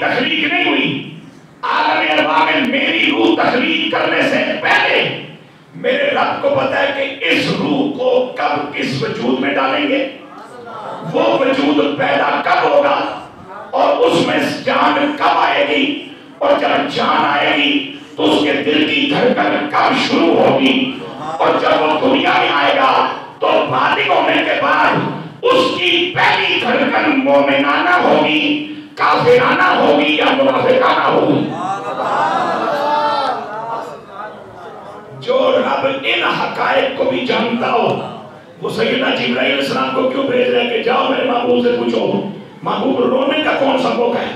تخلیق نہیں ہوئی، عالم ارواح میں میری روح تخلیق کرنے سے پہلے میرے رب کو پتا ہے کہ اس روح کو کب کس وجود میں ڈالیں گے، وہ وجود پیدا کب ہوگا، اور اس میں جان کب آئے گی، اور جب جان آئے گی تو اس کے دل کی دھڑکن کب شروع ہوگی، اور جب وہ دنیا میں آئے گا تو بالغ ہونے کے بعد اس کی پہلی دھڑکن مومنانہ ہوگی، کافرانہ ہوگی یا منافقانہ ہوگی۔ جو رب ان حقائق کو بھی جانتا ہو، وہ سیدنا جبرائیل علیہ السلام کو کیوں بھیج رہا ہے کہ جاؤ میرے محبوب سے پوچھو محبوب رونے کا کون سا موقع ہے؟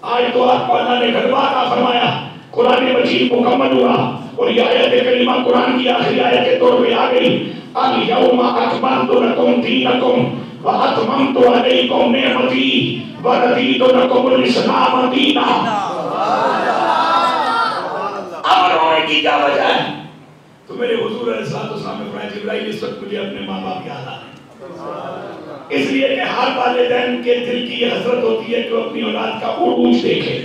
آج تو آپ کو اللہ نے گھر عطا فرمایا، قرآن مجید مکمل ہوا، اور یہ آیت کریمہ قرآن کی آخری آیت کے طور پہ آ گئی، الیوم اکملت لکم دینکم واتممت علیکم نعمتی ورضیت لکم الاسلام دینا۔ اب رونے کی کیا وجہ ہے؟ تو میرے حضور علیہ السلام نے فرمایا جبرائیل اس وقت مجھے اپنے ماں باپ یاد آ رہے، اس لیے کہ ہر والدین کے دل کی یہ حسرت ہوتی ہے کہ وہ اپنی اولاد کا عروج دیکھے۔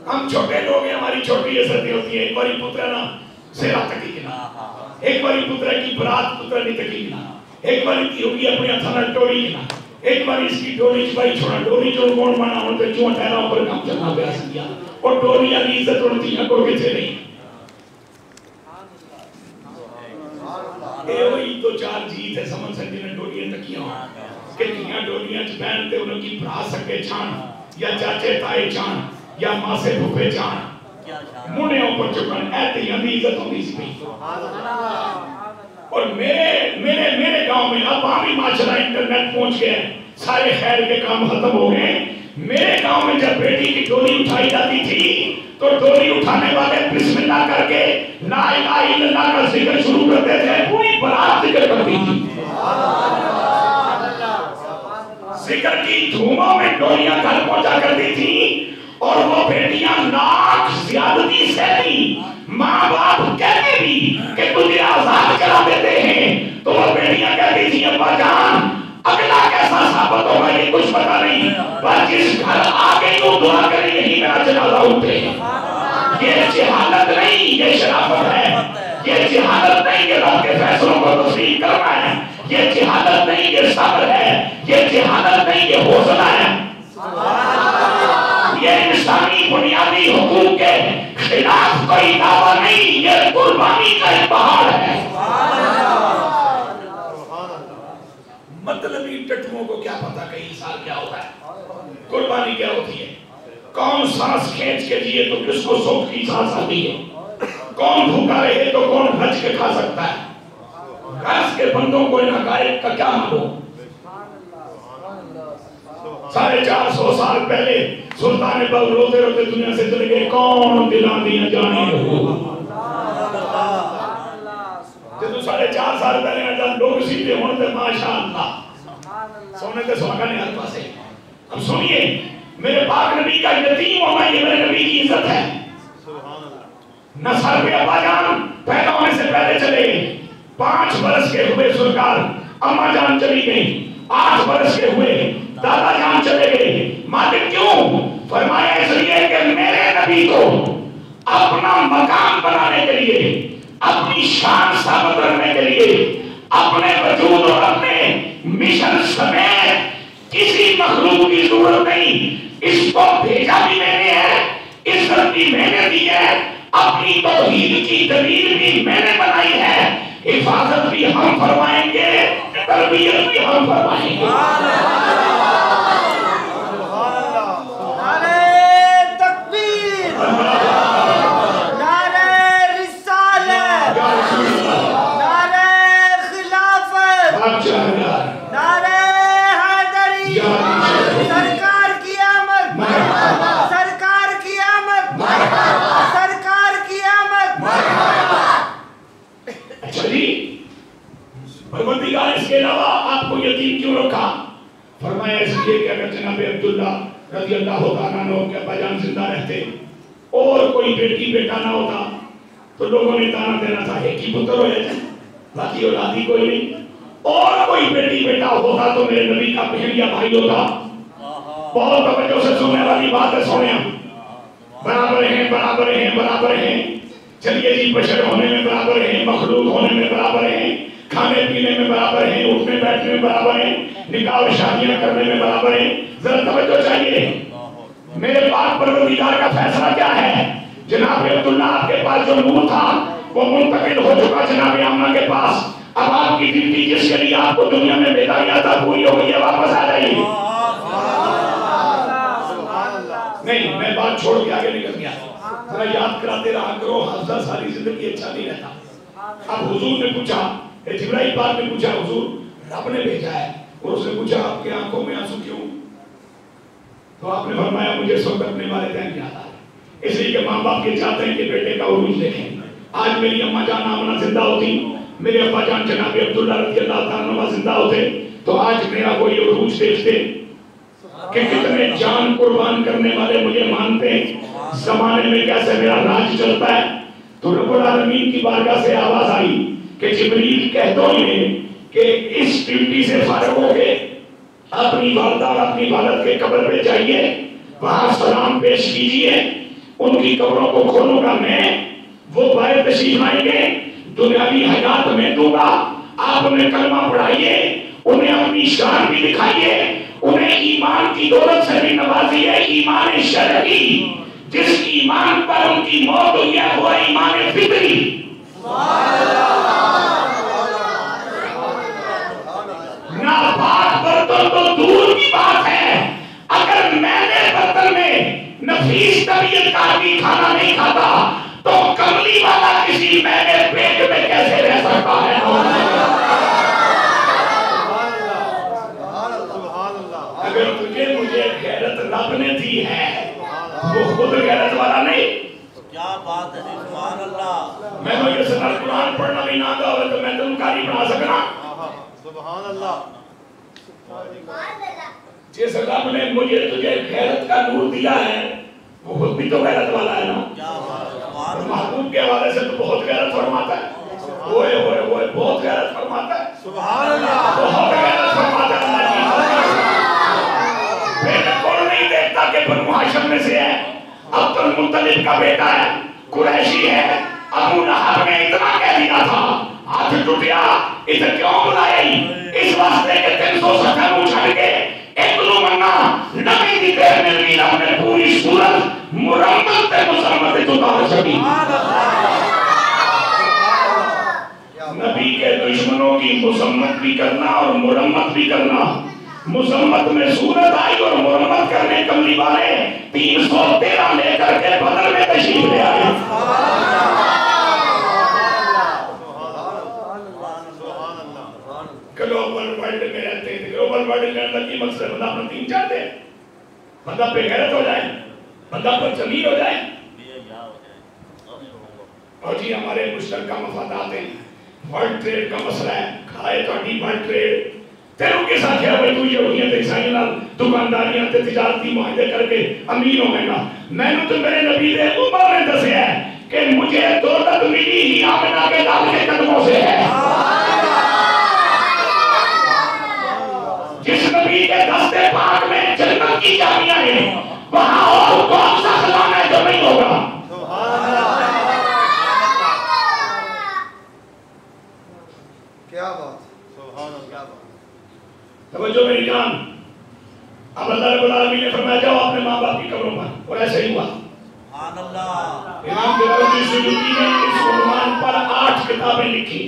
ہم چھوٹے لوگ ہیں، ہماری چھوٹی حسرتیں ہوتی ہیں، ایک باری پترہ نا سیرا تکی گنا، ایک باری پترہ کی برات پترہ نہیں تکی گنا، ایک باری کی ہوگی اپنے اتھانا ٹوڑی گنا، ایک باری اس کی ڈوری چپائی چھوڑا، ڈوری جو کون بنا ہوتے چون ٹھہرا اوپر کام چلنا پہ آسن گیا، اور ڈوری علی عزت اڑتی ہیں کو کچھے نہیں۔ اے وہی تو چار جیت ہے سمن سنجی نے ڈوریاں تکیاں کہ کیاں ڈوریاں چھ پہنتے انہوں کی برا سکے چھان، یا چاچے تائے چھان، یا ماں سے بھوپے چھان، مونے اوپر چکن ایتی علی عزت ہوتی سی بھی۔ اور میرے گاؤں میں اب آمی معاشرہ انٹرنیٹ پہنچ گئے، سارے خیر کے کام ختم ہو گئے۔ میرے گاؤں میں جب بیٹی کی ڈولی اٹھائی جاتی تھی تو ڈولی اٹھانے والے بسم اللہ کر کے لا الہ الا اللہ کا ذکر شروع کرتے تھے، پوری برات ذکر کرتی تھی۔ ذکر کی دھوموں میں ڈولیاں گھر پہنچا کرتی تھی، اور وہ بیٹیاں ناک زیادتی سے تھی، ماں باپ کہتے بھی کہ تجھے آزاد کرا دیتے ہیں، تو وہ بیٹیاں کہتی تھی ابا جان اگلا کیسا ثابت ہوگا یہ کچھ پتا نہیں، پر جس گھر آگے یوں دعا کریں یہی میرا جنازہ اٹھے۔ یہ جہالت نہیں، یہ شرافت ہے، یہ جہالت نہیں، یہ رب کے فیصلوں کو تسلیم کرنا ہے، یہ جہالت نہیں، یہ صبر ہے، یہ جہالت نہیں، یہ حوصلہ ہے، یہ انسانی بنیادی حقوق کے خلاف کوئی دعویٰ نہیں، یہ قربانی کا ایک پہاڑ ہے۔ مطلبی ٹٹووں کو کیا پتا کہ انسان کیا ہوتا ہے، قربانی کیا ہوتی ہے، کون سانس کھینچ کے جیے تو کس کو سوکھ کی سانس آتی ہے، کون بھوکا رہے تو کون بھج کے کھا سکتا ہے، غرض کے بندوں کو ان حقائق کا کیا معلوم۔ 450 سال پہلے سلطان بل روتے روتے دنیا سے چلے گئے، کون دلان دیا جانے ہو۔ جدو 4.5 سال پہلے جب لوگ سیدھے ہونے تھے ماشاءاللہ سونے تے سواگا نے ہر پاسے۔ اب سنیے میرے پاک نبی کا یتیم ہونا یہ میرے نبی کی عزت ہے۔ نصر پہ ابا جان پیدا ہونے سے پہلے چلے گئے، 5 برس کے ہوئے سرکار اماں جان چلی گئی، 8 برس کے ہوئے دادا جان چلے گئے۔ مالک کیوں؟ فرمایا اس لیے کہ میرے نبی کو اپنا مقام بنانے کے لیے، اپنی شان ثابت کرنے کے لیے، اپنے وجود اور اپنے مشن سمیت کسی مخلوق کی ضرورت نہیں، اس کو بھیجا بھی میں نے ہے، عزت بھی میں نے دی ہے، اپنی توحید کی دلیل بھی میں نے بنائی ہے، حفاظت بھی ہم فرمائیں گے، تربیت بھی ہم فرمائیں گے۔ اس کے علاوہ آپ کو یتیم کیوں رکھا؟ فرمایا اس لیے کہ اگر جناب عبداللہ رضی اللہ تعالیٰ عنہ کے ابا جان زندہ رہتے اور کوئی بیٹی بیٹا نہ ہوتا تو لوگوں نے تانا دینا تھا ایک ہی پتر ہو جائے، باقی اولادی کوئی نہیں، اور کوئی بیٹی بیٹا ہوتا تو میرے نبی کا بہن یا بھائی ہوتا بہت توجہ سے سننے والی بات ہے سونے، برابر ہیں برابر ہیں برابر ہیں. چلیے جی، بشر ہونے میں برابر ہیں، مخلوق ہونے میں برابر ہیں، کھانے پینے میں برابر ہیں، اٹھنے بیٹھنے میں برابر ہیں، نکاح و شادیاں کرنے میں برابر ہیں. ذرا توجہ چاہیے. میرے پاک پروردگار کا فیصلہ کیا ہے؟ جناب عبداللہ آپ کے پاس جو نور تھا وہ منتقل ہو چکا جناب آمنہ کے پاس. اب آپ کی ڈیوٹی جس کے لیے آپ کو دنیا میں بھیجا گیا تھا پوری ہو گئی ہے، واپس آ جائیے. نہیں، میں بات چھوڑ کے آگے نکل گیا. ذرا یاد کراتے رہا کرو، حافظہ ساری زندگی اچھا نہیں رہتا. اب حضور نے پوچھا، جبرائیل پاک نے پوچھا حضور رب نے بھیجا ہے، اور اس نے پوچھا آپ کی آنکھوں میں آنسو کیوں؟ تو آپ نے فرمایا مجھے اس وقت اپنے والدین یاد آ رہے، اس لیے کہ ماں باپ یہ چاہتے ہیں کہ بیٹے کا عروج دیکھیں. آج میری اماں جان آمنہ زندہ ہوتی، میرے ابا جان جناب عبداللہ رضی اللہ تعالیٰ عنہ زندہ ہوتے، تو آج میرا کوئی عروج دیکھتے کہ کتنے جان قربان کرنے والے مجھے مانتے ہیں، زمانے میں کیسے میرا راج چلتا ہے. تو رب العالمین کی بارگاہ سے آواز آئی کہ جبریل کہہ دو انہیں کہ اس ڈیوٹی سے فارغ ہو کے اپنی والدہ اور اپنی والد کے قبر پہ جائیے، وہاں سلام پیش کیجئے. ان کی قبروں کو کھولوں گا میں، وہ باہر تشریف آئیں گے، دنیاوی حیات میں دوں گا. آپ انہیں کلمہ پڑھائیے، انہیں اپنی شان بھی دکھائیے، انہیں ایمان کی دولت سے بھی نوازیے. ایمان شرعی، جس ایمان پر ان کی موت ہوئی ہے وہ ایمان فطری. ناپاک برتن تو دور کی بات ہے، اگر میں نے برتن میں نفیس طبیعت کا بھی کھانا نہیں کھاتا تو کملی والا کسی میں نے پیٹ میں کیسے رہ سکتا ہے؟ اگر تجھے مجھے غیرت رب نے دی ہے، وہ خود غیرت والا نہیں. کیا بات ہے، سبحان اللہ. میں تو یہ سنر قرآن پڑھنا بھی نہ آتا ہوئے تو میں تو کاری بنا سکنا. سبحان اللہ. جس رب نے مجھے تجھے غیرت کا نور دیا ہے وہ خود بھی تو غیرت والا ہے نا. اور محبوب کے حوالے سے تو بہت غیرت فرماتا ہے. اوئے اوئے اوئے بہت غیرت فرماتا ہے. سبحان اللہ. بہت غیرت فرماتا ہے. بالکل نہیں دیکھتا کہ بنو ہاشم میں سے ہے، عبد المطلب کا بیٹا ہے، قریشی ہے. ابو لہب نے اتنا کہہ دیا تھا، ہاتھ ٹوٹیا، اسے کیوں بلائی؟ اس واسطے کہ 370 اچھل کے ایک لو منا نبی دی دیر میں بھی رب نے پوری صورت مرمت تے مسلمت جو دار سکی. نبی کے دشمنوں کی مسمت بھی کرنا اور مرمت بھی کرنا. مسمت میں صورت آئی اور مرمت کرنے کملی والے 313 لے کر کے بدر میں تشریف لے آئے. گلوبل ورلڈ میں رہتے ہیں. گلوبل ورلڈ کے اندر کی مقصد بندہ اپنا دین چاہتے ہیں، بندہ پہ غیرت ہو جائے، بندہ پر ضمیر ہو جائے. اور جی ہمارے مشترکہ مفادات ہیں. ورلڈ ٹریڈ کا مسئلہ ہے، کھائے تو اڈی ورلڈ ٹریڈ تیروں کے ساتھ کیا بھائی تو یہودیاں تے عیسائیاں نال دکانداریاں تے تجارتی معاہدے کر کے امیر ہو گئے گا. میں نے تو میرے نبی دے عمر نے دسیا ہے کہ مجھے دولت ملی ہی آمنہ کے لال کے قدموں سے ہے. جس نبی کے دستے پاک میں جنت کی چابیاں ہیں، وہاں اور کون سا خزانہ ہے جو نہیں ہوگا؟ کیا بات، سبحان اللہ. توجہ میری جان. اب اللہ رب العالمین نے فرمایا جاؤ اپنے ماں باپ کی قبروں پر، اور ایسے ہی ہوا. سبحان اللہ. امام جلالدین سیوطی نے اس عنوان پر 8 کتابیں لکھی.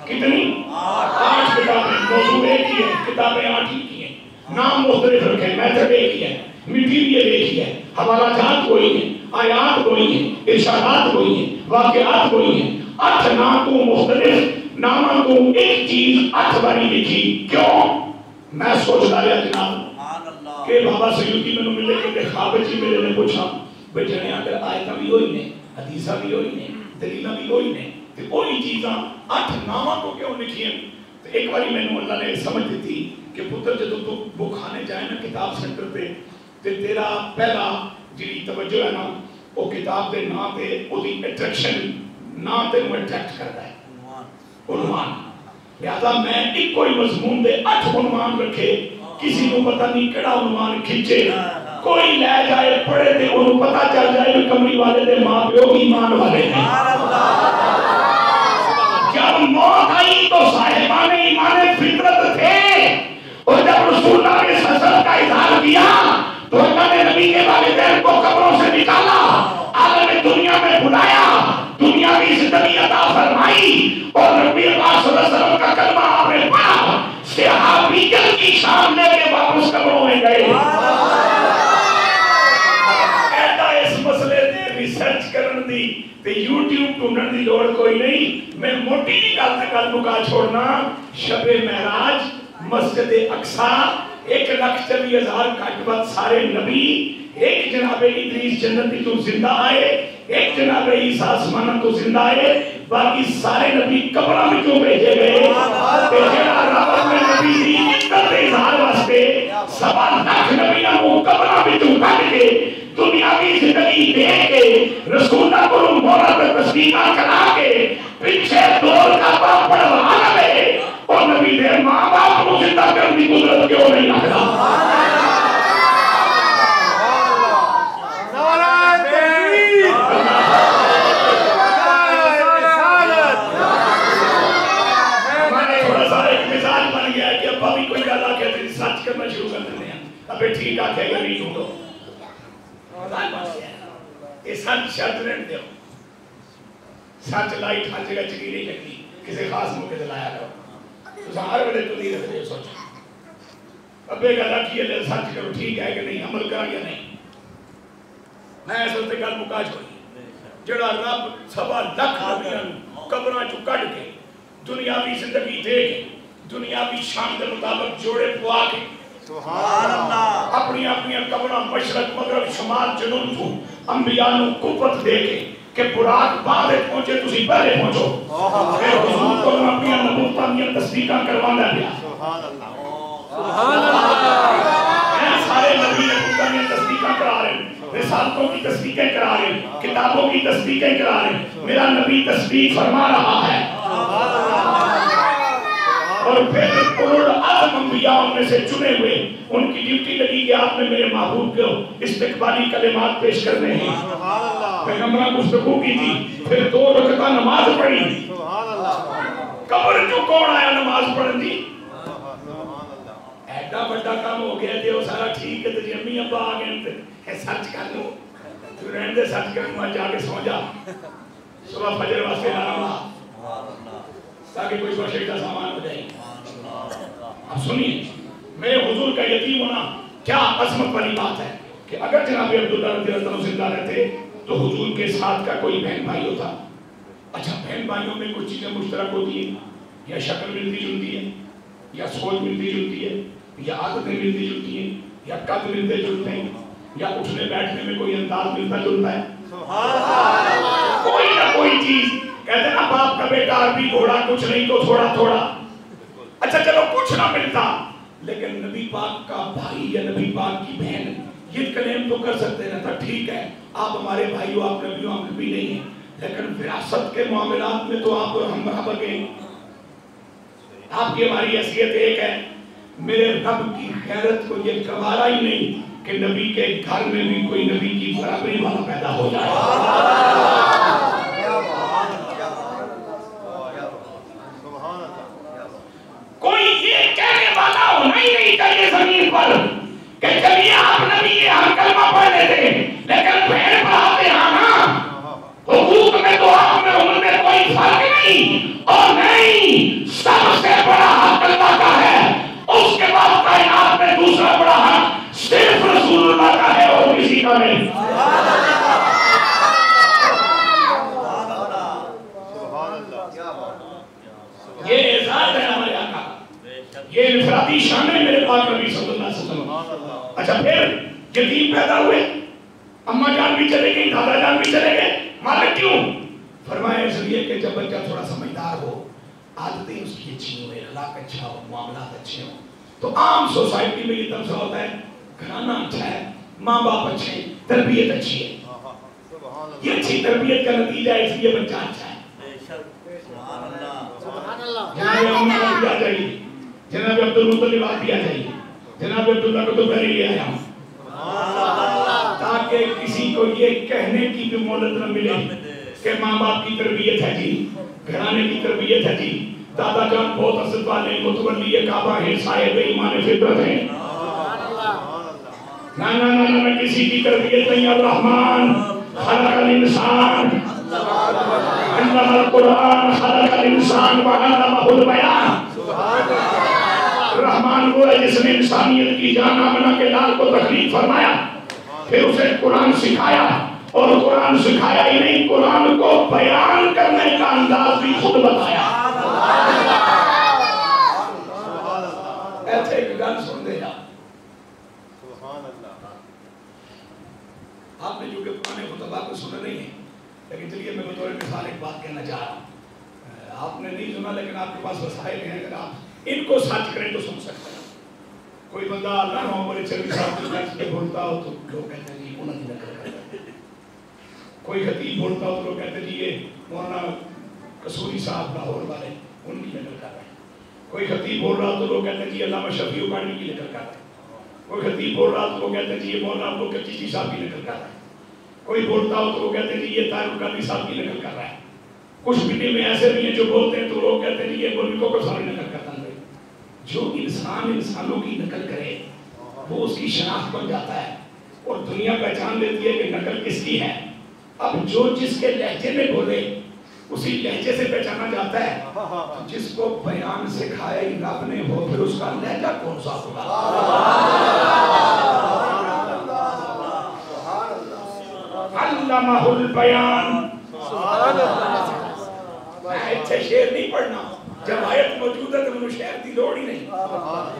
کتنی؟ 8 کتابیں. موضوع ایک ہی ہے، کتابیں 8 ہی کی ہیں، نام مختلف رکھے، میتھڈ ایک ہی ہے، میٹیریل ایک ہی ہے، حوالہ جات کوئی ہیں، آیات کوئی ہیں، ارشادات کوئی ہیں، واقعات کوئی ہیں. 8 ناموں مختلف ناموں کو ایک چیز 8 باری لکھی. کیوں؟ میں سوچ رہا جناب کہ بابا سیوطی میں ملے کہ خواب جی میرے نے پوچھا بھئی جنے اگر آیتاں بھی ہوئی نے، حدیثہ بھی ہوئی نے، دلیلہ بھی ہوئی نے، تو وہی چیزاں 8 ناموں کو کیوں لکھی ہیں؟ تو ایک باری میں نے اللہ نے سمجھ دیتی کہ پتر جدو تو وہ کھانے جائے نا کتاب سینٹر پہ تو تیرا پہلا جی توجہ ہے نا وہ کتاب دے نا تے وہ دی اٹریکشن نا تے وہ اٹریکٹ کرتا ہے عنوان. لہذا میں ایک کوئی مضمون دے 8 عنوان رکھے کسی کو پتہ نہیں کیڑا عنوان کھچے کوئی لے جائے پڑھے تے انہوں پتہ چل جائے کہ کمری والے دے ماں پیو ایمان والے ہیں جب موت آئی تو صاحبان ایمان فطرت تھے اور جب رسول اللہ نے سزا کا اظہار کیا تو اللہ نے نبی کے والدین کو قبروں سے نکالا عالم دنیا میں بلایا دنیاوی زندگی عطا فرمائی اور نبی پاک صلی اللہ علیہ وسلم کا کلمہ آپ نے پڑھا صحابیت کی شان لے کے واپس قبروں میں گئے ایسا اس مسئلے نے ریسرچ کرن دی تے یوٹیوب ڈھونڈن دی لوڑ کوئی نہیں میں موٹی جی گل تے گل مکا چھوڑنا شب معراج مسجد اقصی 1,40,000 گھٹ بعد سارے نبی ایک جناب ادریس جنتی تو زندہ آئے ایک جناب عیسیٰ آسمانہ تو زندہ آئے باقی سارے نبی قبرہ میں کیوں بھیجے گئے کہ جنہ رب میں نبی دی عزت اظہار واسطے 7,00,000 نبیاں وہ قبرہ میں کیوں کٹ کے دنیاوی زندگی دے کے رسول اللہ کو مہرت تصدیقہ کرا کے پیچھے دور کا باپ پڑھوا لے اور نبی دے ماں باپ کو زندہ کرنے کی قدرت کیوں نہیں رکھتا سچ کرنا شروع کر دیتے ہیں ابھی ٹھیک آکھے گا نہیں ڈھونڈو یہ سچ شرط رہن دیو سچ لائٹ ہر جگہ چکی نہیں لگی کسی خاص موقع دلایا کرو تو ہر بڑے تو نہیں رکھتے سوچا ابھی گا رکھیے لے سچ کرو ٹھیک ہے کہ نہیں عمل کرا یا نہیں میں ایسا ہوتے گل مکا چھوڑی جڑا رب 7,00,000 نبیاں قبراں چو کٹ کے دنیاوی زندگی دے کے دنیاوی شان کے مطابق جوڑے پوا کے سبحان اللہ اپنی اپنی قبراں مشرق مغرب شمال جنوب تو انبیاء نو قوت دے کے کہ براق بعد پہنچے تسی پہلے پہنچو پھر حضور کو اپنی نبوتاں دی تصدیقاں کروانا پیا سبحان اللہ سبحان اللہ سارے نبی نبوتاں دی تصدیقاں کرا رہے ہیں رسالتوں کی تصدیقیں کرا رہے ہیں کتابوں کی تصدیقیں کرا رہے ہیں میرا نبی تصدیق فرما رہا ہے اور پھر اولوالعزم انبیاء میں سے چنے ہوئے ان کی ڈیوٹی لگی کہ آپ نے میرے محبوب کو استقبالی کلمات پیش کرنے ہیں پیغمبرہ گفتگو کی تھی پھر 2 رکعتہ نماز پڑھی قبر جو کون آیا نماز پڑھن دی ایڈا بڑا کام ہو گیا تھے وہ سارا ٹھیک ہے تو جی امی ابا آ گئے سچ کر لو تو رہن دے سچ کر لوں جا کے سو جا صبح فجر واسطے آرام تاکہ کوئی بشے کا سامان ہو جائے اب سنیے میرے حضور کا یتیم ہونا کیا عظمت والی بات ہے کہ اگر جناب عبداللہ رضی اللہ عنہ زندہ رہتے تو حضور کے ساتھ کا کوئی بہن بھائی ہوتا اچھا بہن بھائیوں میں کچھ چیزیں مشترک ہوتی ہیں یا شکل ملتی جلتی ہے یا سوچ ملتی جلتی ہے یا عادتیں ملتی جلتی ہیں یا قد ملتے جلتے ہیں یا اٹھنے بیٹھنے میں کوئی انداز ملتا جلتا ہے کوئی نہ کوئی چیز کہتے ہیں نا باپ کا بیٹا عربی گھوڑا کچھ نہیں تو تھوڑا تھوڑا اچھا چلو کچھ نہ ملتا لیکن نبی پاک کا بھائی یا نبی پاک کی بہن یہ کلیم تو کر سکتے رہتا ٹھیک ہے آپ ہمارے بھائی ہو آپ نبی ہو ہم نبی نہیں ہیں لیکن وراثت کے معاملات میں تو آپ اور ہم برابر گئے آپ کی ہماری حیثیت ایک ہے میرے رب کی خیرت کو یہ گوارا ہی نہیں کہ نبی کے گھر میں بھی کوئی نبی کی برابری والا پیدا ہو جائے کوئی یہ کہنے والا ہونا ہی نہیں چاہیے زمین پر کہ چلیے آپ نبی یہ ہم کلمہ پڑھ لیتے لیکن بھیڑ پڑھاتے آنا حقوق میں تو آپ میں ان میں کوئی فرق نہیں اور نہیں سب سے بڑا حق اللہ کا ہے اس کے بعد کائنات میں دوسرا بڑا حق صرف رسول اللہ کا ہے اور کسی کا نہیں یہ اعزاز ہے ہمارے آقا یہ انفرادی شان ہے میرے پاک نبی صلی اللہ علیہ وسلم اچھا پھر یتیم پیدا ہوئے اماں جان بھی چلے گئی دادا جان بھی چلے گئے مالک کیوں فرمایا اس لیے کہ جب بچہ تھوڑا سمجھدار ہو عادتیں اس کی اچھی ہو اخلاق اچھا ہو معاملات اچھے ہوں تو عام سوسائٹی میں یہ تمثال ہوتا ہے گھرانہ اچھا ہے ماں باپ اچھے ہیں تربیت اچھی ہے یہ اچھی تربیت کا نتیجہ ہے اس لیے بچہ اچھا ہے جناب عمر بھی آ جائیے جناب عبدالمطلب آپ بھی آ جائیے جناب عبداللہ کو تو پہلے لے آیا ہوں تاکہ کسی کو یہ کہنے کی بھی مہلت نہ ملے کہ ماں باپ کی تربیت ہے جی، گھرانے کی تربیت ہے جی، دادا جان بہت عزت والے متولی کعبہ ہیں، صاحب ایمان فطرت ہیں. نہ کسی کی تربیت نہیں. الرحمن خلق الانسان علم القرآن خلق الانسان وعلمہ البیان. رحمان وہ ہے جس نے انسانیت کی جان آمنہ کے لال کو تخلیق فرمایا، پھر اسے قرآن سکھایا، اور قرآن سکھایا ہی نہیں، قرآن کو بیان کرنے کا انداز بھی خود بتایا. ایسے ایک گل سن دے جا. آپ نے جو کہ پرانے خطبہ کو سنا نہیں ہے، لیکن چلیے میں بطور مثال ایک بات کہنا چاہ رہا ہوں. آپ نے نہیں سنا لیکن آپ کے پاس وسائل ہیں، اگر آپ ان کو سچ کریں تو سن سکتے ہیں. کوئی بندہ اللہ نو بڑے چلی صاحب کے ٹیکس پہ بولتا ہو تو لوگ کہتے ہیں جی انہوں نے نقل کرتا ہے. کوئی خطیب بولتا ہو تو لوگ کہتے ہیں جی یہ مولانا قصوری صاحب لاہور والے ان کی نقل کر رہے ہیں. کوئی خطیب بول رہا تو لوگ کہتے ہیں جی علامہ شفیع اکاڑی کی نقل کر رہے ہیں. کوئی خطیب بول رہا تو لوگ کہتے ہیں جی یہ مولانا عبد القدیر صاحب کی نقل کر رہا ہے. کوئی بولتا ہو تو لوگ کہتے ہیں جی یہ طاہر القادری صاحب کی نقل کر رہا ہے. کچھ مٹی میں ایسے بھی ہیں جو بولتے ہیں تو لوگ کہتے ہیں جی یہ مولوی کو ساری نقل کرتا ہے. جو انسان انسانوں کی نقل کرے وہ اس کی شناخت بن جاتا ہے اور دنیا پہچان لیتی ہے کہ نقل کس کی ہے. اب جو جس کے لہجے میں بولے اسی لہجے سے پہچانا جاتا ہے. جس کو بیان سکھایا ہی رب نے ہو پھر اس کا لہجہ کون سا ہوگا. علمہ البیان. میں اچھے شعر نہیں پڑھنا، جب آیت موجود ہے تو انہوں شعر کی لوڑ ہی نہیں.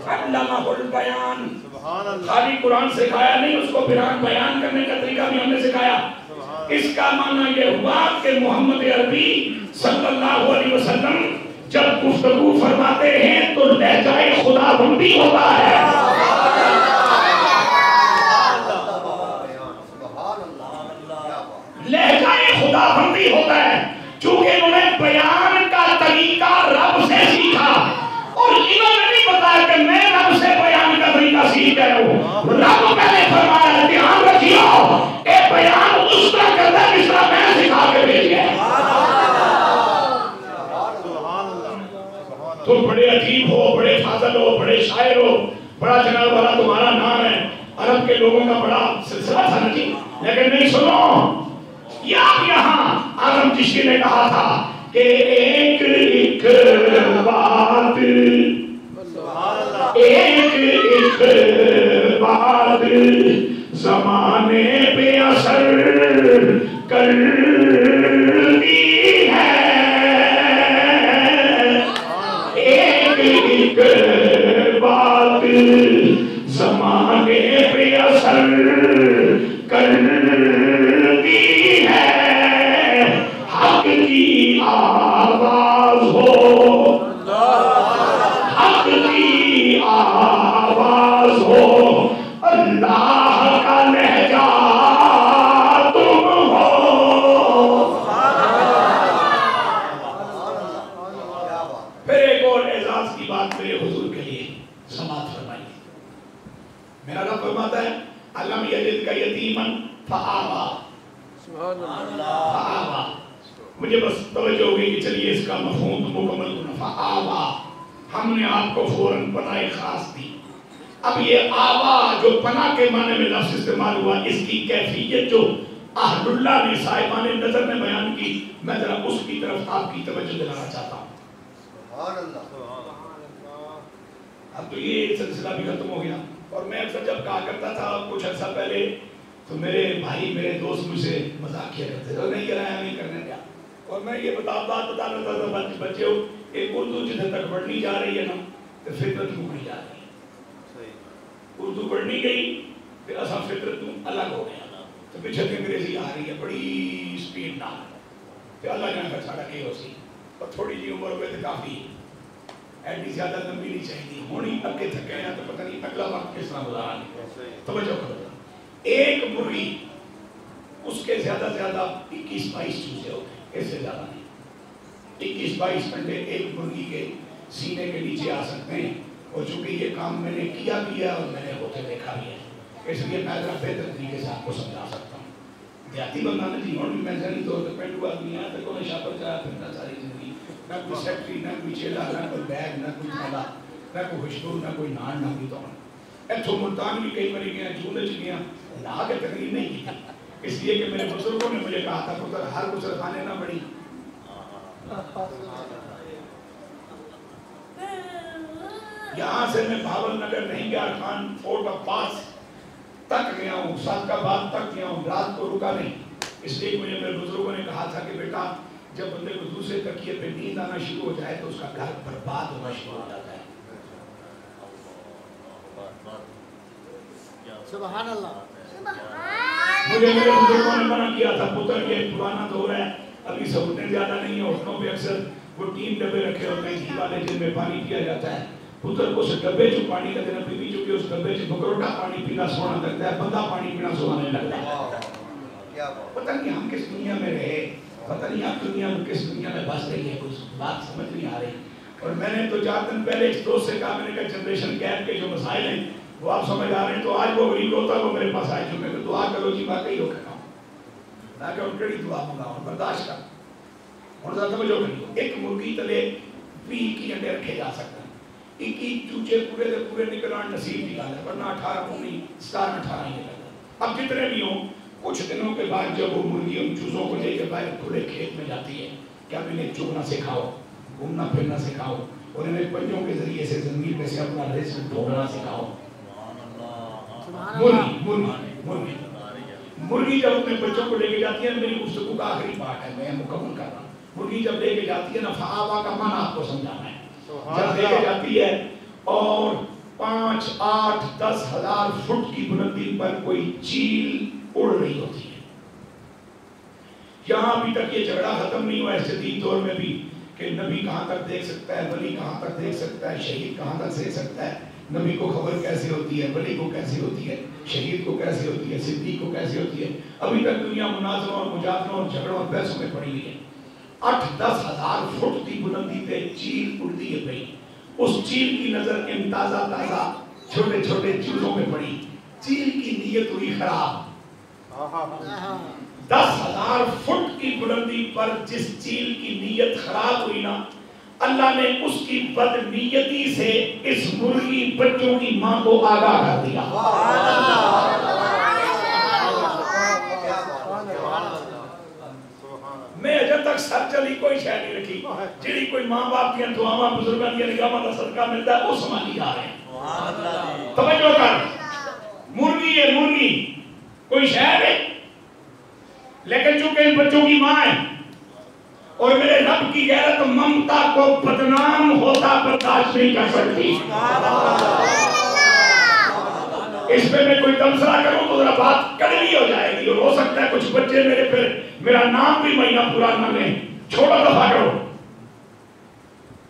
علمہ البیان. خالی قرآن سکھایا نہیں، اس کو بیان کرنے کا طریقہ بھی ہم نے سکھایا. اس کا معنی یہ ہوا کہ محمد عربی صلی اللہ علیہ وسلم جب گفتگو فرماتے ہیں تو لہجہ خدا بندی ہوتا ہے. لہجہ خدا بندی ہوتا ہے چونکہ انہوں نے بیان کا طریقہ رب سے سیکھا، اور انہوں نے نہیں بتایا کہ میں رب سے بیان کا طریقہ سیکھ گیا ہوں. رب پہلے فرمایا دھیان رکھیو اے بیان اس طرح کرتا ہے جس طرح میں سکھا کے بھیجا ہے. تم بڑے عجیب ہو، بڑے فاضل ہو، بڑے شاعر ہو، بڑا جناب والا تمہارا نام ہے، عرب کے لوگوں کا بڑا سلسلہ تھا نا جی، لیکن نہیں سنو. یہاں اعظم چشتی نے کہا تھا کہ ایک ایک بات زمانے پہ اثر کرتی ہے. ایک ایک بات زمانے پہ اثر کرتی ہے. حق کی آواز ہو، حق کی آواز ہو، اللہ کا لہجہ تم ہو. پھر ایک اور اعزاز کی بات میرے حضور کے لیے سماعت فرمائیے. میرا رب فرماتا ہے علم یجد کا یتیمن فآوا. فآوا مجھے بس توجہ ہوگی کہ چلیے اس کا مفہوم مکمل ہونا. فآوا ہم نے آپ کو فوراً پناہ خاص دی. اب یہ آوا جو پناہ کے معنی میں لفظ استعمال ہوا، اس کی کیفیت جو اہل اللہ نے صاحبان نظر نے بیان کی، میں ذرا اس کی طرف آپ کی توجہ دلانا چاہتا ہوں. اب تو یہ سلسلہ بھی ختم ہو گیا، اور میں اکثر جب کہا کرتا تھا کچھ عرصہ پہلے تو میرے بھائی میرے دوست مجھ سے مذاق کیا کرتے تھے، نہیں کرایا نہیں کرنے دیا. اور میں یہ بات بتا رہا تھا بچے ہو کہ اردو جتنے تک پڑھنی جا رہی ہے نا تو فطرت مکڑی جا رہی ہے. اردو پڑھنی گئی پھر اصل فطرت الگ ہو گیا تو پیچھے انگریزی آ رہی ہے بڑی سپیڈ نہ. پھر اللہ جانے کا ساڑھا کی ہو سی، اور تھوڑی جی عمر ہوئے تو کافی ایڈی زیادہ لمبی نہیں چاہیے ہونی. اگے تھکے ہیں تو پتہ نہیں اگلا وقت کس طرح گزارا نہیں. توجہ کرو، ایک مرغی اس کے زیادہ 21-22 چوزے ہوتے ہیں، اس سے زیادہ نہیں. 21-22 انڈے ایک مرغی کے سینے کے نیچے آ سکتے ہیں، اور چونکہ یہ کام میں نے کیا بھی ہے اور میں نے ہوتے دیکھا بھی ہے، اس لیے میں ذرا بہتر طریقے سے آپ کو سمجھا سکتا ہوں۔ دیہاتی بندہ نے جی اور بھی میں ذہنی طور پہ پینڈو آدمی ہے، تو نے شاپر چاہا پھرنا ساری زندگی، نہ کوئی سیکٹری، نہ کوئی چیلا، نہ کوئی بیگ، نہ کوئی تھیلا، نہ کوئی خوشبو، نہ کوئی نان، نہ کوئی توڑ۔ ایتھوں ملتان بھی کئی بری گیا، جھولے چ گیا، لا کے تقریر نہیں کی تھی، اس لیے کہ میرے بزرگوں نے مجھے کہا تھا پتر ہر گسل خانے نہ بڑی۔ یہاں سے میں بھاول نگر نہیں گیا، خان فورٹ آف پاس تک گیا ہوں، صادقآباد تک گیا ہوں، رات کو رکا نہیں، اس لیے مجھے میرے بزرگوں نے کہا تھا کہ بیٹا جب بندے کو دوسرے تکیے پہ نیند آنا شروع ہو جائے تو اس کا گھر برباد ہونا شروع ہو جاتا ہے۔ سبحان اللہ۔ مجھے میرے بزرگوں نے منع کیا تھا پتر یہ پرانا دور ہے، ابھی سہولتیں زیادہ نہیں ہیں، ہوٹلوں پہ اکثر وہ 3 ڈبے رکھے ہوتے ہیں گھی والے جن میں پانی پیا جاتا ہے، پتر کو اس ڈبے جو پانی کا دینا پی چکے اس ڈبے سے بکروٹا پانی پینا سونا لگتا ہے، بندہ پانی پینا سونا نہیں لگتا ہے۔ پتہ نہیں ہم کس دنیا میں رہے، پتہ نہیں آپ دنیا میں کس دنیا میں بس رہی ہے، کچھ بات سمجھ نہیں آ رہی۔ اور میں نے تو 4 دن پہلے ایک دوست سے کہا، میں نے کہا جنریشن گیپ کے جو مسائل ہیں وہ آپ سمجھ آ رہے ہیں، تو آج وہ غریب ہوتا وہ میرے پاس آئے چکے، تو دعا کرو جی باقی ہو کہتا ہوں، تاکہ ان کڑی دعا منگاؤں برداشت کر۔ اور ذرا توجہ کریو، ایک مرغی تلے 20 انڈے رکھے جا سکتے ہیں، 21 چوچے پورے دے پورے نکلان نصیب نکال ہے، ورنہ 18 پوری 17-18 ہی نکلتا۔ اب جتنے بھی ہوں کچھ دنوں کے بعد جب وہ مرغی ان چوزوں کو لے کے باہر کھلے کھیت میں جاتی ہے، کیا میں نے چگنا سکھاؤ، گھومنا پھرنا سکھاؤ، اور انہیں پنجوں کے ذریعے سے زمین پہ سے اپنا رزق ڈھونڈنا سکھاؤ۔ مرغی جب اپنے بچوں کو لے کے جاتی ہے، میری گفتگو کا آخری پارٹ ہے، میں مکمل کر رہا ہوں۔ مرغی جب لے کے جاتی ہے نا، فآوا کا معنی آپ کو سمجھانا ہے، جب لے کے جاتی ہے اور 5, 8, 10 ہزار فٹ کی بلندی پر کوئی چیل اڑ رہی ہوتی ہے۔ یہاں ابھی تک یہ جھگڑا ختم نہیں ہوا ہے جدید دور میں بھی کہ نبی کہاں تک دیکھ سکتا ہے، ولی کہاں تک دیکھ سکتا ہے، شہید کہاں تک دیکھ سکتا ہے، نبی کو خبر کیسے ہوتی ہے، ولی کو کیسے ہوتی ہے، شہید کو کیسے ہوتی ہے، صدیق کو کیسے ہوتی ہے۔ ابھی تک دنیا مناظروں اور مجادلوں اور جھگڑوں اور بحثوں میں پڑی ہوئی ہے۔ 8-10 ہزار فٹ کی بلندی پہ چیل اڑتی ہے بھائی، اس چیل کی نظر ان تازہ چھوٹے چھوٹے چیزوں میں پڑی، چیل کی نیت ہوئی خراب۔ 10,000 فٹ کی بلندی پر جس چیل کی نیت خراب ہوئی نا، اللہ نے اس کی بد نیتی سے اس مرغی بچوں کی ماں کو آگاہ کر دیا۔ میں اجل تک سر چلی کوئی شے نہیں رکھی، جڑی کوئی ماں باپ کی دعاواں بزرگاں دی نگاہاں دا صدقہ ملتا ہے وہ سمجھی جا رہے ہیں۔ توجہ کر، مرغی ہے مرغی، کوئی شے نہیں، لیکن چونکہ ان بچوں کی ماں ہے اور میرے رب کی غیرت ممتا کو بدنام ہوتا برداشت نہیں کر سکتی۔ اس پہ میں کوئی تبصرہ کروں تو ذرا بات کڑوی ہو جائے گی، اور ہو سکتا ہے کچھ بچے میرے پھر میرا نام بھی مہینہ پورا نہ لیں، چھوڑا دفعہ کرو۔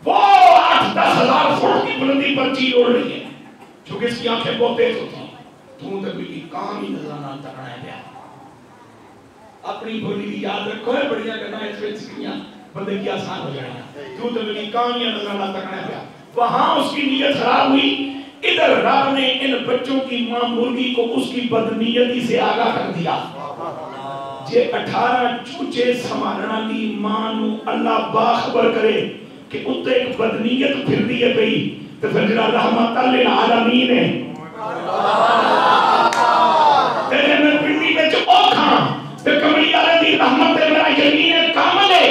وہ 8-10 ہزار فٹ کی بلندی پر چیل اڑ رہی ہے، چونکہ اس کی آنکھیں بہت تیز ہوتی ہیں، تو تک بھی کام ہی نظرانہ تکڑا ہے پیا۔ اپنی بولی کی یاد رکھو ہے، بڑیاں کرنا ہے اس میں سکریاں بندے کی آسان ہو جائیں گا، تو تک بھی کامیاں نظرانہ تکڑا ہے پیا۔ وہاں اس کی نیت خراب ہوئی، ادھر رب نے ان بچوں کی ماں مرغی کو اس کی بدنیتی سے آگاہ کر دیا۔ جے 18 چوچے سماننا دی ماں نو اللہ باخبر کرے کہ اتنے ایک بدنیت پھر دی ہے بھئی، تو پھر جنہا رحمت للعالمین ہے تیرے میں پنڈی میں جو اوکھاں تو کملی آرہ دی رحمت میرا یقین کامل ہے،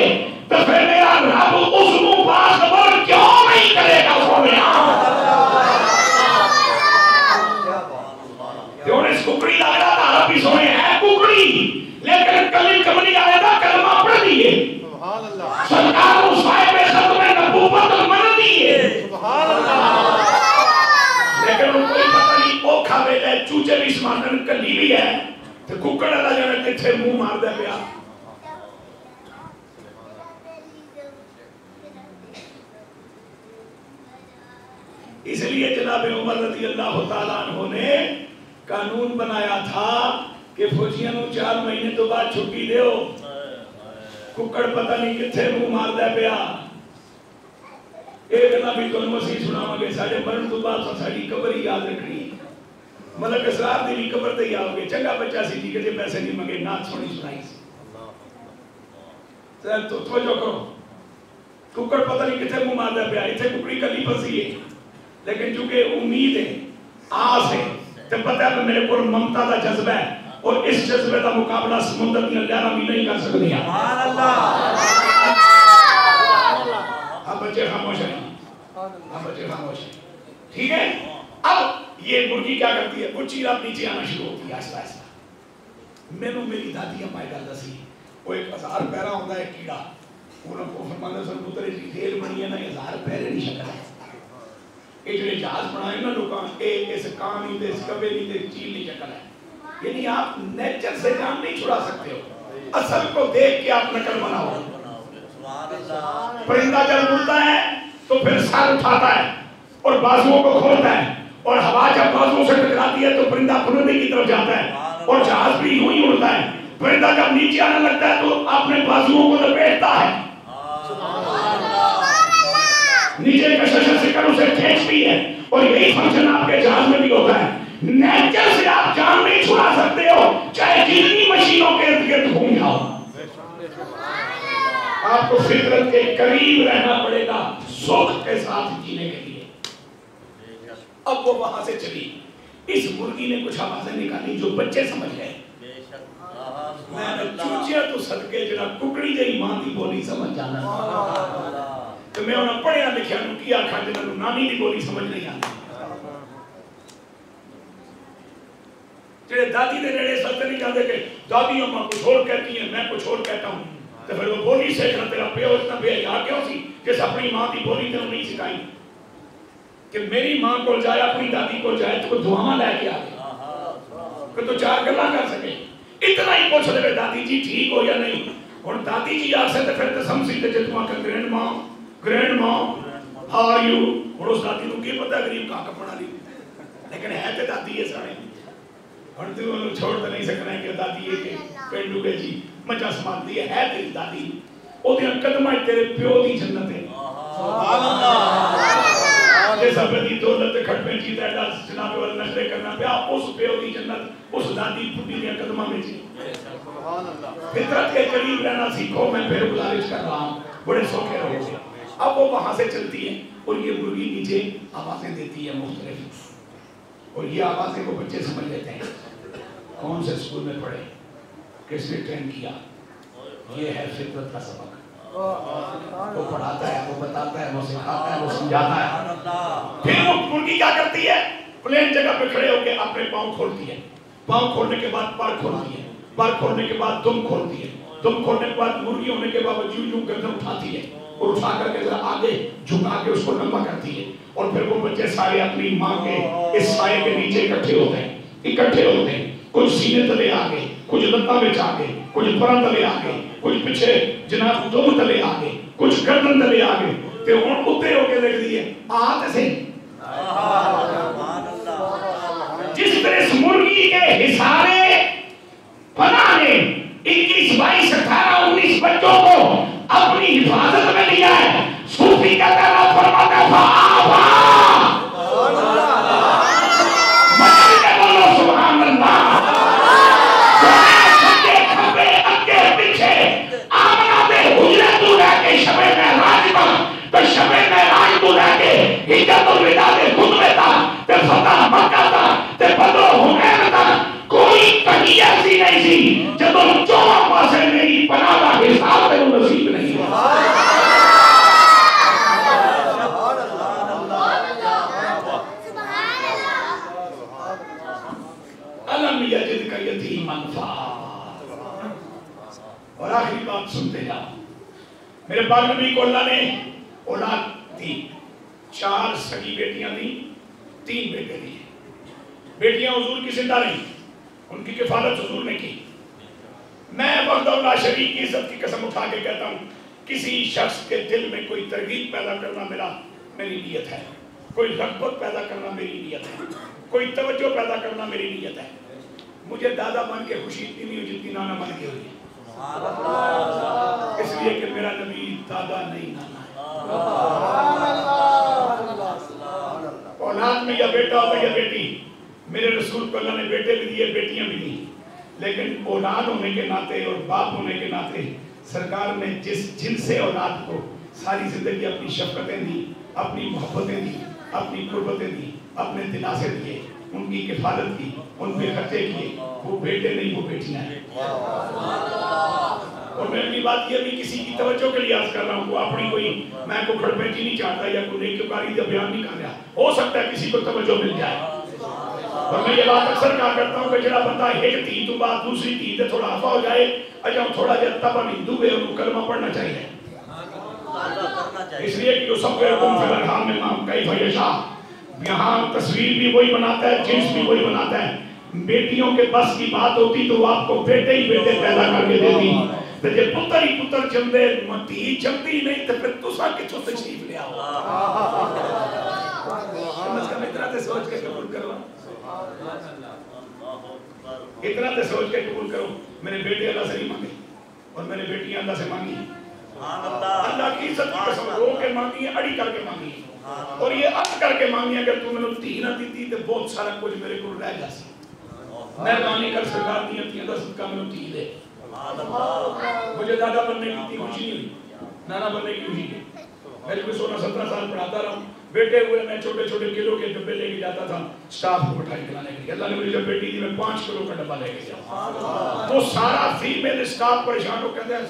تو پھر میرا رب اس نو باخبر کیوں نہیں کرے گا سوڑیا؟ دیونے اس ککڑی لگ رہا تھا، ربی سونے ہے ککڑی، لیکن کلی کملی آئے دا کلمہ پڑھ دیئے، سرکار اس صاحب ختم نبوت من دیئے، لیکن ان کوئی پتہ نہیں اوکھا ویلے چوچے بھی سمانن کلی بھی ہے، تو ککڑ اللہ جانے تیچھے منہ مار دے پیا۔ اس لیے جناب عمر رضی اللہ تعالیٰ عنہ نے قانون بنایا تھا کہ فوجیاں نو 4 مہینے تو بعد چھٹی دیو، ککڑ پتہ نہیں کتھے منہ مار دے پیا۔ ایک گلا بھی تو مسیح سناواں گے ساڈے مرن تو بعد ساڈی قبر ہی یاد رکھنی ہے ملک اسرار دی بھی قبر تے آؤ گے چنگا بچہ سی جی کہ پیسے نہیں منگے نعت سنی سنائی سی تو توجہ کرو ککڑ پتہ نہیں کتنے منہ ماردا پیا اتنے ککڑی کلی پھنسی ہے لیکن چونکہ امید ہے آس ہے تو پتہ ہے میرے کو ممتا کا جذبہ ہے اور اس جذبے کا مقابلہ سمندر کی لہراں بھی نہیں کر سکتی ہیں سبحان اللہ اب بچے خاموش ہیں اب بچے خاموش ہیں ٹھیک ہے اب یہ مرغی کیا کرتی ہے وہ چیرا نیچے آنا شروع ہوتی ہے آہستہ آہستہ مینوں میری دادی اماں گل دسی وہ ایک 1000 پیرا ہوتا ہے کیڑا انہوں کو فرمانا سن پتر جی ڈھیر بنی ہے نا 1000 پیرے نہیں شکل ہے یہ جو جہاز بنائے نا لوگاں اس کان نہیں دے اس کبے نہیں دے چیل نہیں شکل ہے یعنی آپ نیچر سے جان نہیں چھڑا سکتے ہو اصل کو دیکھ کے آپ نقل بناؤ پرندہ جب اڑتا ہے تو پھر سر اٹھاتا ہے اور بازوؤں کو کھولتا ہے اور ہوا جب بازوؤں سے ٹکراتی ہے تو پرندہ پرندے کی طرف جاتا ہے اور جہاز بھی یوں ہی اڑتا ہے پرندہ جب نیچے آنے لگتا ہے تو اپنے بازوؤں کو لپیٹتا ہے نیچے کشش سے کر اسے کھینچتی ہے اور یہی فنکشن آپ کے جہاز میں بھی ہوتا ہے نیچر سے آپ جان نہیں چھڑا سکتے ہو چاہے جتنی مشینوں کے ارد گرد گھوم جاؤ آپ کو فطرت کے قریب رہنا پڑے گا سکھ کے ساتھ جینے کے لیے اب وہ وہاں سے چلی اس مرغی نے کچھ آوازیں نکالی جو بچے سمجھ گئے میں نے چوچیا تو صدقے جڑا ککڑی جہی ماں دی بولی سمجھ جانا تو میں انہوں پڑھیا لکھیا نو کیا کھا جنہوں نانی دی بولی سمجھ نہیں آتی جڑے دادی دے نیڑے سلتے نہیں جاتے کہ دادی اماں کچھ اور کہتی ہیں میں کچھ اور کہتا ہوں تو پھر وہ بولی سیکھنا تیرا پیو اتنا بے حیا کیوں سی جس اپنی ماں دی بولی تینوں نہیں سکھائی کہ میری ماں کو جائے اپنی دادی کو جائے تو دعاواں لے کے آئے کہ تو چار گلاں کر سکے اتنا ہی پوچھ لے دادی جی ٹھیک ہو یا نہیں اور دادی جی آ سے تو پھر تو سمجھی تے جے تمہاں کا گرینڈ ماں ہاؤ آر یو اور اس دادی کو کی پتہ غریب کہاں کپڑا لی لیکن ہے تے دادی ہے سارے اور تو انہوں چھوڑ تو نہیں سکنا ہے کہ دادی ہے کہ پینڈو کے جی مچا سماتی ہے تیری دادی او دیا قدمہ تیرے پیو دی جنت ہے سبحان اللہ جیسا بدی دولت کھٹ میں جیتا ہے جناب والا نشرے کرنا پیا اس پیو دی جنت اس دادی پھوٹی دیا قدمہ میں جی فطرت کے قریب رہنا سیکھو میں پھر گزارش کر رہا ہوں بڑے سوکھے رہو گے اب وہ وہاں سے چلتی ہے اور یہ مرغی نیچے آوازیں دیتی ہے مختلف اور یہ آوازیں کو بچے سمجھ لیتے ہیں کون سے اسکول میں پڑھے کس نے ٹرین کیا یہ ہے فطرت کا سبق وہ پڑھاتا ہے وہ بتاتا ہے وہ سکھاتا ہے وہ سمجھاتا ہے پھر وہ مرغی کیا کرتی ہے پلین جگہ پہ کھڑے ہو کے اپنے پاؤں کھولتی ہے پاؤں کھولنے کے بعد پر کھولتی ہے پر کھولنے کے بعد دم کھولتی ہے دم کھولنے کے بعد مرغی ہونے کے باوجود یوں گردن اٹھاتی ہے اور اٹھا کر کے آگے جھکا کے اس کو لمبا کرتی ہے اور پھر وہ بچے سارے اپنی ماں کے اس سائے کے نیچے اکٹھے ہوتے ہیں کچھ سینے تلے آگے کچھ لتاں میں آگے کچھ پران تلے آگے کچھ پیچھے جناب دم تلے آگے کچھ گردن تلے آگے تے ہن اتے ہو کے لکھ دیے آت سے جس طرح اس مرغی کے حصارے پناہ نے 21 22 18 19 بچوں کو اپنی حفاظت میں لیا ہے صوفی کا کہنا فرماتا ہے فآبا مجھے بولو سبحان اللہ سکے کھپے اگے پیچھے آمنہ دے حجرہ تو رہ کے شبے میں راجبہ تو شبے میں راج تو رہ کے ہجرت الوداع دے خطبے تھا تے فتح مکہ تھا تے بدر حنین تھا کوئی کہیں ایسی نہیں سی جب ان چوہاں پاسے میری پناہ کا حساب تے نصیب نہیں علم یجد کا یتیماً فآویٰ اور آخری بات سنتے جاؤ میرے پاک نبی کو اللہ نے اولاد دی 4 سگی بیٹیاں دی 3 بیٹے دی بیٹیاں حضور کی زندہ نہیں ان کی کفالت حضور نے کی میں وحدہ اللہ شریک کی عزت کی قسم اٹھا کے کہتا ہوں کسی شخص کے دل میں کوئی ترغیب پیدا کرنا میری نیت ہے کوئی رغبت پیدا کرنا میری نیت ہے کوئی توجہ پیدا کرنا میری نیت ہے مجھے دادا بن کے خوشی اتنی نہیں ہوئی جتنی نانا بن کے ہوئی اس لیے کہ میرا نبی دادا نہیں نانا ہے اولاد میں یا بیٹا ہوگا یا بیٹی، میرے رسول کو اللہ نے بیٹے بھی دیے بیٹیاں بھی دی، لیکن اولاد ہونے کے ناطے اور باپ ہونے کے ناطے سرکار نے جن سے اولاد کو ساری زندگی اپنی شفقتیں دی، اپنی محبتیں دی، اپنی قربتیں دی، اپنے دلاسے دیے، ان کی کفالت کی، ان پہ خرچے کیے، وہ بیٹے نہیں وہ بیٹیاں ہیں۔ اور میں اپنی بات یہ بھی کسی کی توجہ کے لیے عرض کر رہا ہوں، وہ اپنی کوئی میں کو کھڑ بیٹی نہیں چاہتا یا کوئی نیکوکاری یا بیان نہیں کر رہا، ہو سکتا ہے کسی کو توجہ مل جائے۔ اور میں یہ بات اکثر کہا کرتا ہوں کہ جڑا بندہ ایک تھی تو بات دوسری تھی تے تھوڑا آفا ہو جائے، اجاؤں تھوڑا جا تبا ہندو ہے انہوں کلمہ پڑھنا چاہیے، اس لیے کہ یصورکم فی الارحام کیف یشاء، یہاں تصویر بھی وہی بناتا ہے، جنس بھی وہی بناتا ہے۔ بیٹیوں کے بس کی بات ہوتی تو آپ کو بیٹے ہی بیٹے پیدا کر کے دیتی، تو جب پتر ہی پتر جمدے متی جمدی نہیں تو پھر تسا کچھو تشریف لے آؤ۔ اتنا تے سوچ کے قبول کرو، اتنا تے سوچ کے قبول کرو، میں نے بیٹے اللہ سے نہیں مانگے اور میں نے بیٹیاں اللہ سے مانگی، اللہ کی عزت کی قسم رو کے مانگی ہے، اڑی کر کے مانگی ہے، اور یہ عرض کر کے مانگی اگر تو میں نے تھی نہ دیتی تو بہت سارا کچھ میرے کو رہ جا سی، مہربانی کر سرکار دیا تھی دا صدقہ میں نے تھی دے، مجھے دادا بننے کی تھی خوشی نہیں ہوئی، نانا بننے کی خوشی نہیں، میں جو 16-17 سال پڑھاتا رہا ہوں، بیٹے ہوئے میں چھوٹے چھوٹے کلو کے ڈبے لے کے جاتا تھا سٹاف کو مٹھائی کھلانے کے لیے، اللہ نے مجھے جب بیٹی دی میں 5 کلو کا ڈبہ لے کے جاتا، وہ سارا فیمیل سٹاف پریشان ہو کہتے ہیں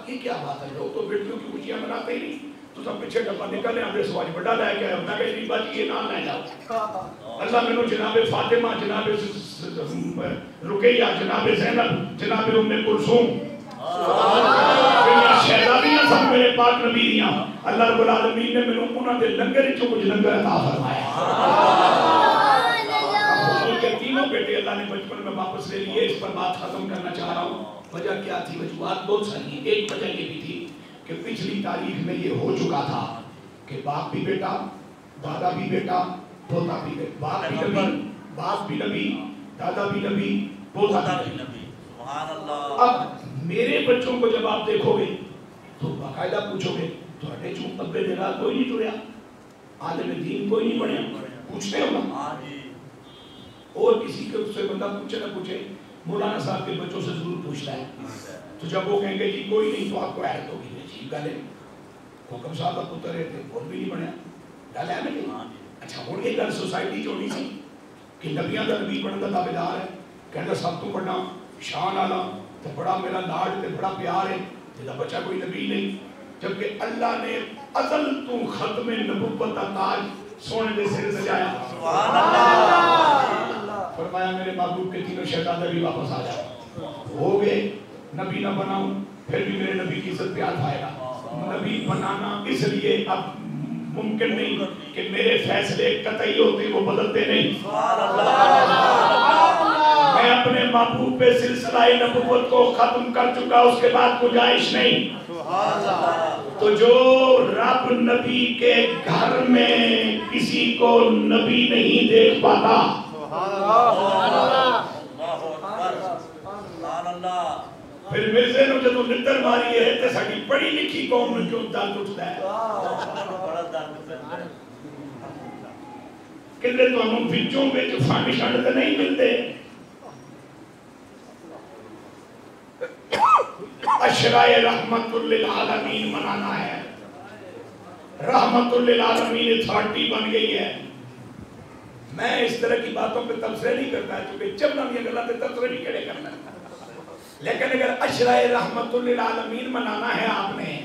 یہ کیا بات ہے، لوگ تو بیٹیوں کی خوشیاں مناتے ہی نہیں، تو سب پیچھے ڈبہ نکل لیں آدھے سواج بڑا لائے گیا، میں کہا اتنی بات یہ نام لے جاؤ، اللہ میں نے جناب فاطمہ، جناب رقیہ، جناب زینب، جناب ام کلثوم، شہزادیاں سب میرے پاک نبی دیاں، اللہ رب العالمین نے میں نے انہوں نے لنگر جو کچھ لنگر عطا فرمایا۔ حضور کے تینوں بیٹے اللہ نے بچپن میں واپس لے لیے، اس پر بات ختم کرنا چاہ رہا ہوں، وجہ کیا تھی؟ وجوہات بہت ساری ہیں، ایک وجہ یہ بھی تھی کہ پچھلی تاریخ میں یہ ہو چکا تھا کہ باپ بھی بیٹا، دادا بھی بیٹا، پوتا بھی بیٹا، باپ بھی نبی، دادا بھی نبی، پوتا بھی نبی۔ اب میرے بچوں کو جب آپ دیکھو گے تو باقاعدہ پوچھو گے تو ہٹے چون ابے دے رات کوئی نہیں ٹریا، عالم دین کوئی نہیں بنیا، پوچھتے ہو نا؟ اور کسی کے اس سے بندہ پوچھے نہ پوچھے، مولانا صاحب کے بچوں سے ضرور پوچھتا ہے، تو جب وہ کہیں گے جی کوئی نہیں تو آپ کو حیرت ہوگی، عجیب گل ہے، حکم صاحب کا پتر ہے تھے اور بھی نہیں بنیا، گل ہے نا؟ اچھا ہوں یہ گل سوسائٹی جو نہیں سی کہ نبیاں کا نبی بننے کا دعویدار ہے، کہنا سب تو بڑا شان والا تو بڑا میرا لاڈ تے بڑا پیار ہے، تیرا بچہ کوئی نبی نہیں، جبکہ اللہ نے ازل تو ختم نبوت کا تاج سونے دے سر سجایا، فرمایا میرے محبوب کے تینوں شہزادے بھی واپس آ جاؤ، ہو گئے نبی نہ بناؤں پھر بھی میرے نبی کی عزت پیار پائے گا، نبی بنانا اس لیے اب ممکن نہیں کہ میرے فیصلے قطعی ہوتے وہ بدلتے نہیں، میں اپنے محبوب پہ سلسلہ نبوت کو ختم کر چکا، اس کے بعد گنجائش نہیں، تو جو رب نبی کے گھر میں کسی کو نبی نہیں دیکھ پاتا، پھر مرزے نے جدو نتر ماری ہے تے ساڑی پڑھی لکھی قوم نے کیوں دل اٹھتا ہے، کہتے تو ہم بچوں میں جو فانڈ شانڈ تے نہیں ملتے، اشرائے رحمت للعالمین منانا ہے، رحمت للعالمین اتھارٹی بن گئی ہے، میں اس طرح کی باتوں پہ تبصرے نہیں کرتا ہے کیونکہ جب نہ یہ غلط تبصرے نہیں کھڑے کرنا، لیکن اگر اشرائے رحمت للعالمین منانا ہے آپ نے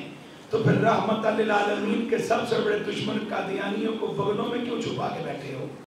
تو پھر رحمت للعالمین کے سب سے بڑے دشمن قادیانیوں کو بغلوں میں کیوں چھپا کے بیٹھے ہو؟